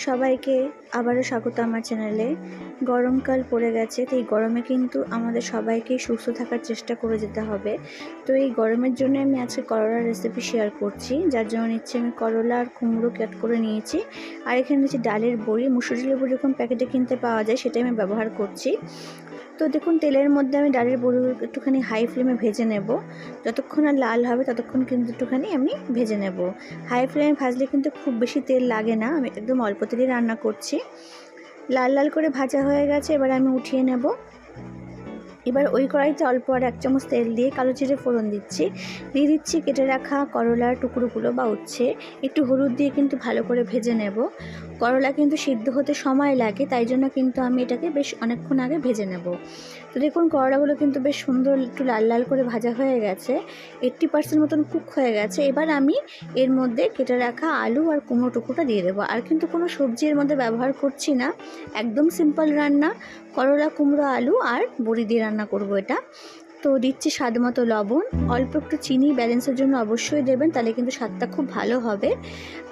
সবাইকে আবারও স্বাগত আমার চ্যানেলে। গরমকাল পড়ে গেছে, তো এই গরমে কিন্তু আমাদের সবাইকেই সুস্থ থাকার চেষ্টা করে যেতে হবে। তো এই গরমের জন্য আমি আজকে করলার রেসিপি শেয়ার করছি, যার জন্য নিচ্ছি আমি করলা আর কুমড়ো কাট করে নিয়েছি। আর এখানে নিচ্ছি ডালের বড়ি, মুসুর ডালের বড়ি যখন প্যাকেটে কিনতে পাওয়া যায় সেটাই আমি ব্যবহার করছি। তো দেখুন, তেলের মধ্যে আমি ডালের বড়ি একটুখানি হাই ফ্লেমে ভেজে নেব। যতক্ষণ আর লাল হবে ততক্ষণ কিন্তু একটুখানি আমি ভেজে নেব। হাই ফ্লেমে ভাজলে কিন্তু খুব বেশি তেল লাগে না, আমি একদম অল্প তেলেই রান্না করছি। লাল লাল করে ভাজা হয়ে গেছে, এবার আমি উঠিয়ে নেব। এবার ওই কড়াইতে অল্প আর 1 চামচ তেল দিয়ে কালো জিরে ফোড়ন দিয়ে দিচ্ছি কেটে রাখা করলার টুকরোগুলো বা উচ্ছে। একটু হলুদ দিয়ে কিন্তু ভালো করে ভেজে নেব। করলা কিন্তু সিদ্ধ হতে সময় লাগে, তাই জন্য কিন্তু আমি এটাকে বেশ অনেকক্ষণ আগে ভেজে নেব। তো দেখুন, করলাগুলো কিন্তু বেশ সুন্দর একটু লাল লাল করে ভাজা হয়ে গেছে, 80% মতন কুক হয়ে গেছে। এবার আমি এর মধ্যে কেটে রাখা আলু আর কুমড়ো টুকরোটা দিয়ে দেবো। আর কিন্তু কোনো সবজি এর মধ্যে ব্যবহার করছি না, একদম সিম্পল রান্না, করলা কুমড়ো আলু আর বড়ি দিয়ে রান্না করব এটা। তো দিচ্ছি স্বাদ মতো লবণ, অল্প একটু চিনি ব্যালেন্সের জন্য অবশ্যই দেবেন, তাহলে কিন্তু স্বাদটা খুব ভালো হবে।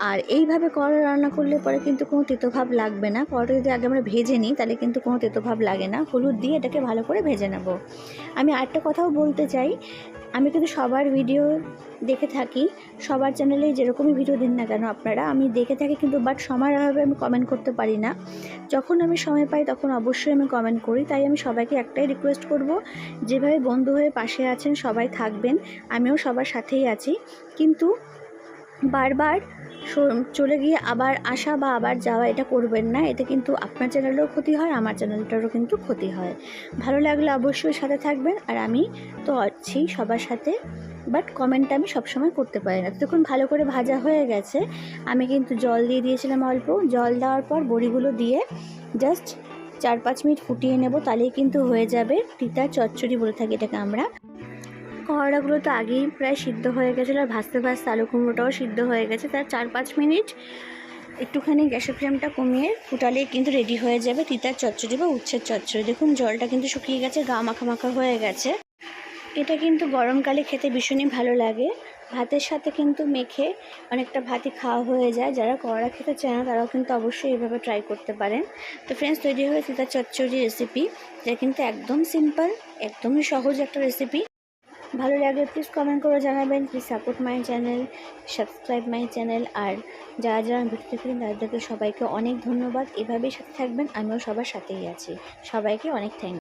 আর এইভাবে করলা রান্না করলে পরে কিন্তু কোনো তেতো ভাব লাগবে না। করলা যদি আগে আমরা ভেজে নিই তাহলে কিন্তু কোনো তেতো ভাব লাগে না। হলুদ দিয়ে এটাকে ভালো করে ভেজে নেব। আমি আরেকটা কথাও বলতে চাই, আমি কিন্তু সবার ভিডিও দেখে থাকি, সবার চ্যানেলে যেরকমই ভিডিও দিন না কেন আপনারা, আমি দেখে থাকি, কিন্তু বাট সময়ের অভাবে আমি কমেন্ট করতে পারি না। যখন আমি সময় পাই তখন অবশ্যই আমি কমেন্ট করি। তাই আমি সবাইকে একটাই রিকোয়েস্ট করব, যেভাবে বন্ধু হয়ে পাশে আছেন সবাই থাকবেন, আমিও সবার সাথেই আছি। কিন্তু বারবার চলে গিয়ে আবার আসা বা আবার যাওয়া এটা করবেন না, এতে কিন্তু আপনার চ্যানেলেরও ক্ষতি হয়, আমার চ্যানেলটারও কিন্তু ক্ষতি হয়। ভালো লাগলে অবশ্যই সাথে থাকবেন, আর আমি তো আছি সবার সাথে, বাট কমেন্টটা আমি সবসময় করতে পারি না। তখন ভালো করে ভাজা হয়ে গেছে, আমি কিন্তু জল দিয়ে দিয়েছিলাম অল্প। জল দেওয়ার পর বড়িগুলো দিয়ে জাস্ট 4-5 মিনিট ফুটিয়ে নেব, তাহলেই কিন্তু হয়ে যাবে তিতা চচ্চড়ি বলে থাকি এটাকে আমরা। করলাগুলো তো আগেই প্রায় সিদ্ধ হয়ে গেছিলো, আর ভাজতে ভাজতে আলু কুমড়োটাও সিদ্ধ হয়ে গেছে। তার 4-5 মিনিট একটুখানি গ্যাসের ফ্লেমটা কমিয়ে ফুটালেই কিন্তু রেডি হয়ে যাবে তিতার চচ্চড়ি বা উচ্ছের চচ্চড়ি। দেখুন, জলটা কিন্তু শুকিয়ে গেছে, গা মাখা মাখা হয়ে গেছে। এটা কিন্তু গরমকালে খেতে ভীষণই ভালো লাগে, ভাতের সাথে কিন্তু মেখে অনেকটা ভাতই খাওয়া হয়ে যায়। যারা করলা খেতে চায় না তারাও কিন্তু অবশ্যই এভাবে ট্রাই করতে পারেন। তো ফ্রেন্ডস, তৈরি হয়ে তিতার চচ্চড়ি রেসিপি, যেটা কিন্তু একদম সিম্পল, একদমই সহজ একটা রেসিপি। ভালো লাগলে প্লিজ কমেন্ট করে জানাবেন, please support my channel, subscribe my channel. আর যারা যারা ভিডিও দেখেন তাদেরকে সবাইকে অনেক ধন্যবাদ। এভাবেই সাথে থাকবেন, আমিও সবার সাথেই আছি। সবাইকে অনেক থ্যাংক